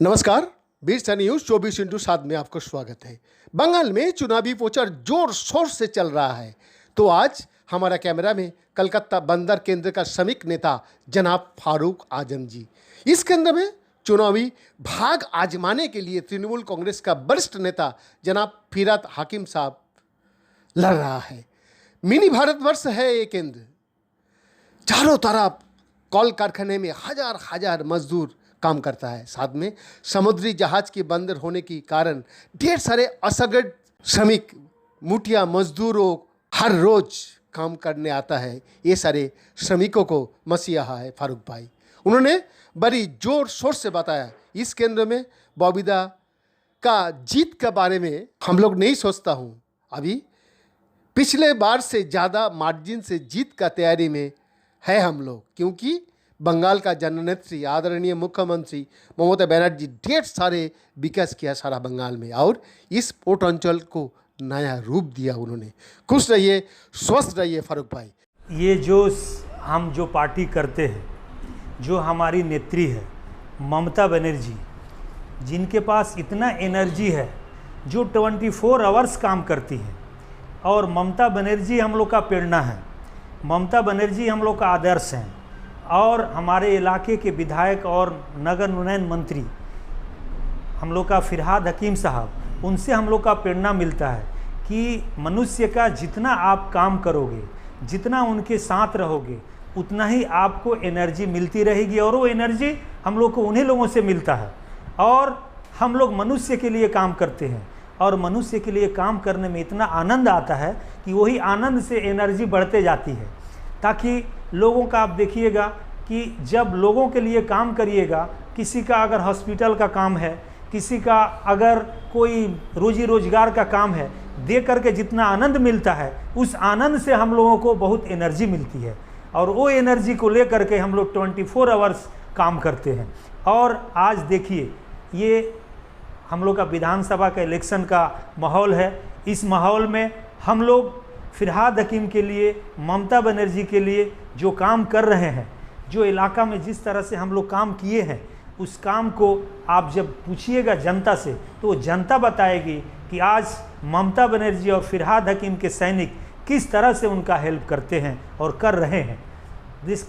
नमस्कार, Birsa news 24x7 में आपको स्वागत है। बंगाल में चुनावी प्रचार जोर शोर से चल रहा है। तो आज हमारा कैमरा में कलकत्ता बंदर केंद्र का श्रमिक नेता जनाब फारूक आजम जी, इस केंद्र में चुनावी भाग आजमाने के लिए तृणमूल कांग्रेस का वरिष्ठ नेता जनाब फिरात हाकिम साहब लड़ रहा है। मिनी भारतवर्ष है ये केंद्र। चारों तरफ कॉल कारखाने में हजार हजार मजदूर काम करता है। साथ में समुद्री जहाज के बंदर होने के कारण ढेर सारे असंगठित श्रमिक मुठिया मजदूरों हर रोज काम करने आता है। ये सारे श्रमिकों को मसीहा है फारूक भाई। उन्होंने बड़ी जोर शोर से बताया इस केंद्र में बबीता का जीत के बारे में हम लोग नहीं सोचता हूँ। अभी पिछले बार से ज़्यादा मार्जिन से जीत का तैयारी में है हम लोग, क्योंकि बंगाल का जननेत्री आदरणीय मुख्यमंत्री ममता बनर्जी ढेर सारे विकास किया सारा बंगाल में और इस पोर्ट अंचल को नया रूप दिया उन्होंने। खुश रहिए, स्वस्थ रहिए फारूक भाई। ये जो हम जो पार्टी करते हैं, जो हमारी नेत्री है ममता बनर्जी, जिनके पास इतना एनर्जी है, जो 24 आवर्स काम करती है, और ममता बनर्जी हम लोग का प्रेरणा है, ममता बनर्जी हम लोग का आदर्श हैं। और हमारे इलाके के विधायक और नगर उन्नयन मंत्री हम लोग का फिरहाद हकीम साहब, उनसे हम लोग का प्रेरणा मिलता है कि मनुष्य का जितना आप काम करोगे, जितना उनके साथ रहोगे, उतना ही आपको एनर्जी मिलती रहेगी। और वो एनर्जी हम लोग को उन्हीं लोगों से मिलता है। और हम लोग मनुष्य के लिए काम करते हैं, और मनुष्य के लिए काम करने में इतना आनंद आता है कि वही आनंद से एनर्जी बढ़ते जाती है। ताकि लोगों का आप देखिएगा कि जब लोगों के लिए काम करिएगा, किसी का अगर हॉस्पिटल का काम है, किसी का अगर कोई रोजी रोजगार का काम है, दे करके जितना आनंद मिलता है, उस आनंद से हम लोगों को बहुत एनर्जी मिलती है। और वो एनर्जी को ले करके हम लोग 24 आवर्स काम करते हैं। और आज देखिए, ये हम लोग का विधानसभा का इलेक्शन का माहौल है। इस माहौल में हम लोग फिरहाद हकीम के लिए, ममता बनर्जी के लिए जो काम कर रहे हैं, जो इलाका में जिस तरह से हम लोग काम किए हैं, उस काम को आप जब पूछिएगा जनता से, तो वो जनता बताएगी कि आज ममता बनर्जी और फिरहाद हकीम के सैनिक किस तरह से उनका हेल्प करते हैं और कर रहे हैं।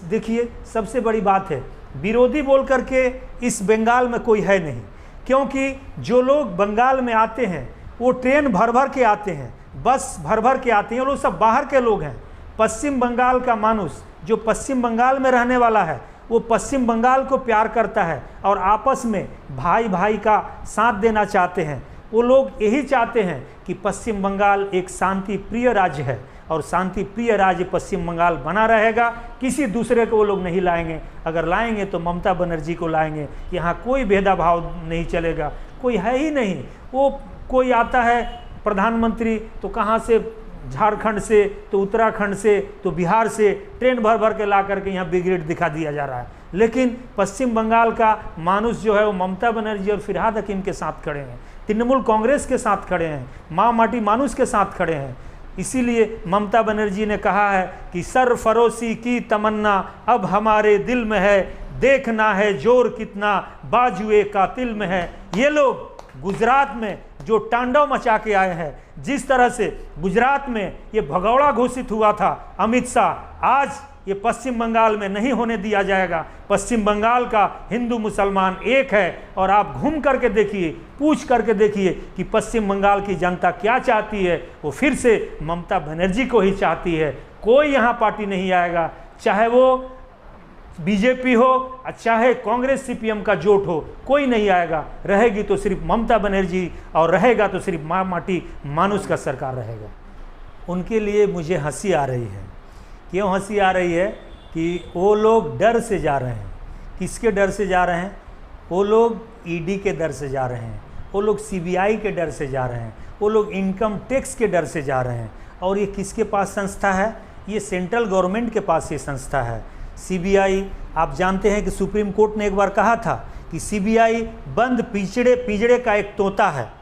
देखिए, सबसे बड़ी बात है, विरोधी बोल करके इस बंगाल में कोई है नहीं। क्योंकि जो लोग बंगाल में आते हैं वो ट्रेन भर भर के आते हैं, बस भर भर के आते हैं, वो लोग सब बाहर के लोग हैं। पश्चिम बंगाल का मानुष जो पश्चिम बंगाल में रहने वाला है, वो पश्चिम बंगाल को प्यार करता है और आपस में भाई भाई का साथ देना चाहते हैं। वो लोग यही चाहते हैं कि पश्चिम बंगाल एक शांति प्रिय राज्य है, और शांति प्रिय राज्य पश्चिम बंगाल बना रहेगा। किसी दूसरे को वो लोग नहीं लाएंगे। अगर लाएंगे तो ममता बनर्जी को लाएंगे। यहाँ कोई भेदभाव नहीं चलेगा, कोई है ही नहीं। वो कोई आता है प्रधानमंत्री तो कहाँ से, झारखंड से, तो उत्तराखंड से, तो बिहार से ट्रेन भर भर के ला करके यहाँ ब्रिगेड दिखा दिया जा रहा है। लेकिन पश्चिम बंगाल का मानुष जो है वो ममता बनर्जी और फिरहाद हकीम के साथ खड़े हैं, तृणमूल कांग्रेस के साथ खड़े हैं, माँ माटी मानुष के साथ खड़े हैं। इसीलिए ममता बनर्जी ने कहा है कि सरफरोशी की तमन्ना अब हमारे दिल में है, देखना है जोर कितना बाजुए कातिल में है। ये लोग गुजरात में जो तांडव मचा के आए हैं, जिस तरह से गुजरात में ये भगौड़ा घोषित हुआ था अमित शाह, आज ये पश्चिम बंगाल में नहीं होने दिया जाएगा। पश्चिम बंगाल का हिंदू मुसलमान एक है। और आप घूम करके देखिए, पूछ करके देखिए कि पश्चिम बंगाल की जनता क्या चाहती है। वो फिर से ममता बनर्जी को ही चाहती है। कोई यहाँ पार्टी नहीं आएगा, चाहे वो बीजेपी हो, चाहे कांग्रेस सीपीएम का जोट हो, कोई नहीं आएगा। रहेगी तो सिर्फ ममता बनर्जी, और रहेगा तो सिर्फ माँ माटी मानुष का सरकार रहेगा। उनके लिए मुझे हंसी आ रही है। क्यों हंसी आ रही है? कि वो लोग डर से जा रहे हैं। किसके डर से जा रहे हैं? वो लोग ईडी के डर से जा रहे हैं, वो लोग सीबीआई के डर से जा रहे हैं, वो लोग इनकम टैक्स के डर से जा रहे हैं। और ये किसके पास संस्था है? ये सेंट्रल गवर्नमेंट के पास ये संस्था है। सीबीआई, आप जानते हैं कि सुप्रीम कोर्ट ने एक बार कहा था कि सीबीआई बंद पिंजड़े का एक तोता है।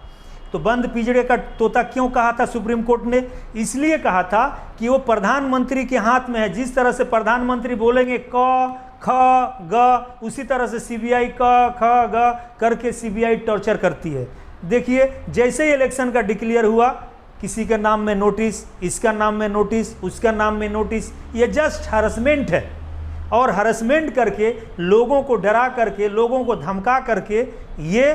तो बंद पिंजड़े का तोता क्यों कहा था सुप्रीम कोर्ट ने? इसलिए कहा था कि वो प्रधानमंत्री के हाथ में है। जिस तरह से प्रधानमंत्री बोलेंगे क ख ग, उसी तरह से सीबीआई क ख ग करके सीबीआई टॉर्चर करती है। देखिए जैसे ही इलेक्शन का डिक्लेयर हुआ, किसी के नाम में नोटिस, इसका नाम में नोटिस, उसका नाम में नोटिस, ये जस्ट हरासमेंट है। और हरासमेंट करके लोगों को डरा करके, लोगों को धमका करके ये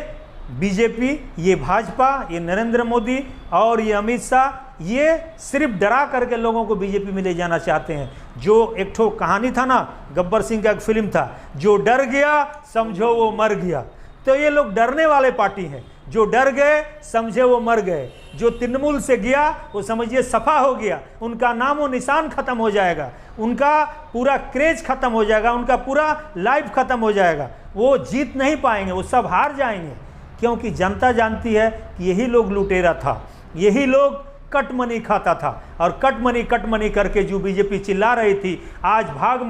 बीजेपी, ये भाजपा, ये नरेंद्र मोदी और ये अमित शाह, ये सिर्फ डरा करके लोगों को बीजेपी में ले जाना चाहते हैं। जो एक ठो कहानी था ना, गब्बर सिंह का एक फिल्म था, जो डर गया समझो वो मर गया। तो ये लोग डरने वाले पार्टी हैं। जो डर गए समझे वो मर गए, जो तृणमूल से गया वो समझिए सफा हो गया, उनका नाम और निशान खत्म हो जाएगा, उनका पूरा क्रेज खत्म हो जाएगा, उनका पूरा लाइफ खत्म हो जाएगा। वो जीत नहीं पाएंगे, वो सब हार जाएंगे, क्योंकि जनता जानती है कि यही लोग लुटेरा था, यही लोग कट मनी खाता था। और कट मनी करके जो बीजेपी चिल्ला रही थी, आज भाग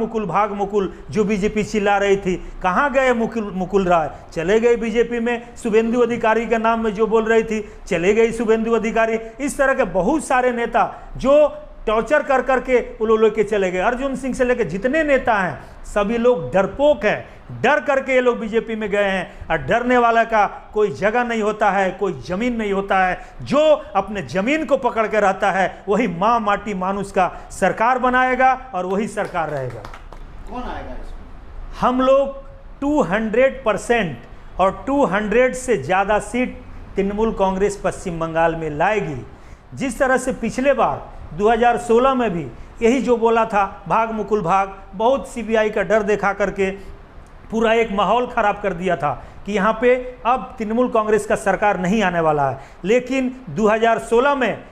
मुकुल जो बीजेपी चिल्ला रही थी, कहाँ गए मुकुल राय? चले गए बीजेपी में। शुभेंदु अधिकारी के नाम में जो बोल रही थी, चले गई शुभेंदु अधिकारी। इस तरह के बहुत सारे नेता जो टॉर्चर कर करके वो लोग के चले गए। अर्जुन सिंह से लेकर जितने नेता हैं सभी लोग डरपोक हैं, डर करके ये लोग बीजेपी में गए हैं। और डरने वाला का कोई जगह नहीं होता है, कोई जमीन नहीं होता है। जो अपने जमीन को पकड़ के रहता है वही माँ माटी मानुष का सरकार बनाएगा और वही सरकार रहेगा। कौन आएगा इसमें? हम लोग 200% और 200 से ज़्यादा सीट तृणमूल कांग्रेस पश्चिम बंगाल में लाएगी। जिस तरह से पिछले बार 2016 में भी यही जो बोला था, भाग मुकुल भाग, बहुत सीबीआई का डर देखा करके पूरा एक माहौल ख़राब कर दिया था कि यहाँ पे अब तृणमूल कांग्रेस का सरकार नहीं आने वाला है। लेकिन 2016 में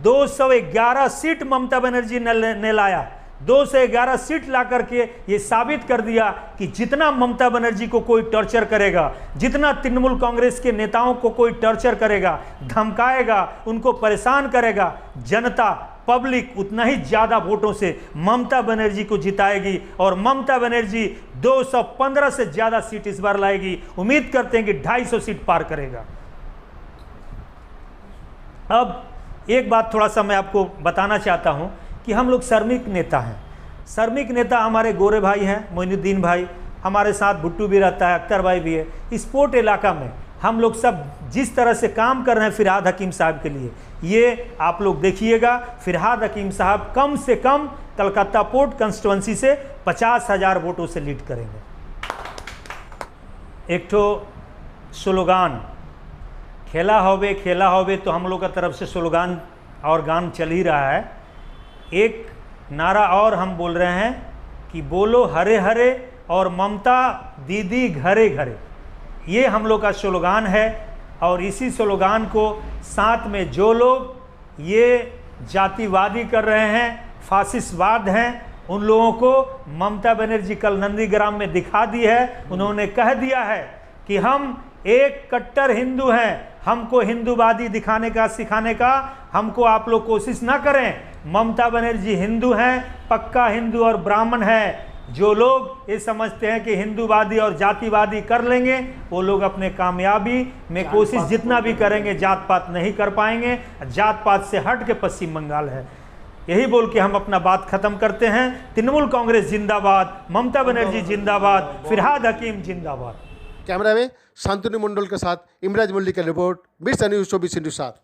211 सीट ममता बनर्जी ने लाया। 211 सीट ला करके ये साबित कर दिया कि जितना ममता बनर्जी को कोई टॉर्चर करेगा, जितना तृणमूल कांग्रेस के नेताओं को कोई टॉर्चर करेगा, धमकाएगा, उनको परेशान करेगा, जनता पब्लिक उतना ही ज़्यादा वोटों से ममता बनर्जी को जिताएगी। और ममता बनर्जी 215 से ज़्यादा सीट इस बार लाएगी। उम्मीद करते हैं कि 250 सीट पार करेगा। अब एक बात थोड़ा सा मैं आपको बताना चाहता हूं कि हम लोग श्रमिक नेता हैं। श्रमिक नेता हमारे गोरे भाई हैं, मोइनुद्दीन भाई, हमारे साथ भुट्टू भी रहता है, अख्तर भाई भी है। स्पोर्ट इलाका में हम लोग सब जिस तरह से काम कर रहे हैं फिरहाद हकीम साहब के लिए, ये आप लोग देखिएगा। फिरहाद हकीम साहब कम से कम कलकत्ता पोर्ट कंस्टिट्यूंसी से 50,000 वोटों से लीड करेंगे। एक तो स्लोगान खेला होवे तो हम लोग का तरफ से स्लोगान और गान चल ही रहा है। एक नारा और हम बोल रहे हैं कि बोलो हरे हरे और ममता दीदी घरे घरे, ये हम लोग का स्लोगान है। और इसी स्लोगान को साथ में जो लोग ये जातिवादी कर रहे हैं, फासिस्टवाद हैं, उन लोगों को ममता बनर्जी कल नंदीग्राम में दिखा दी है। उन्होंने कह दिया है कि हम एक कट्टर हिंदू हैं, हमको हिंदूवादी दिखाने का सिखाने का हमको आप लोग कोशिश ना करें। ममता बनर्जी हिंदू हैं, पक्का हिंदू और ब्राह्मण है। जो लोग ये समझते हैं कि हिंदूवादी और जातिवादी कर लेंगे, वो लोग अपने कामयाबी में कोशिश जितना भी करेंगे जात पात नहीं कर पाएंगे। जात पात से हट के पश्चिम बंगाल है। यही बोल के हम अपना बात खत्म करते हैं। तृणमूल कांग्रेस जिंदाबाद, ममता बनर्जी जिंदाबाद, फिरहाद हकीम जिंदाबाद। कैमरा में शांतनु मंडल के साथ इमराज मल्लिक का रिपोर्ट, मिर्च न्यूज 24 इंटू 7।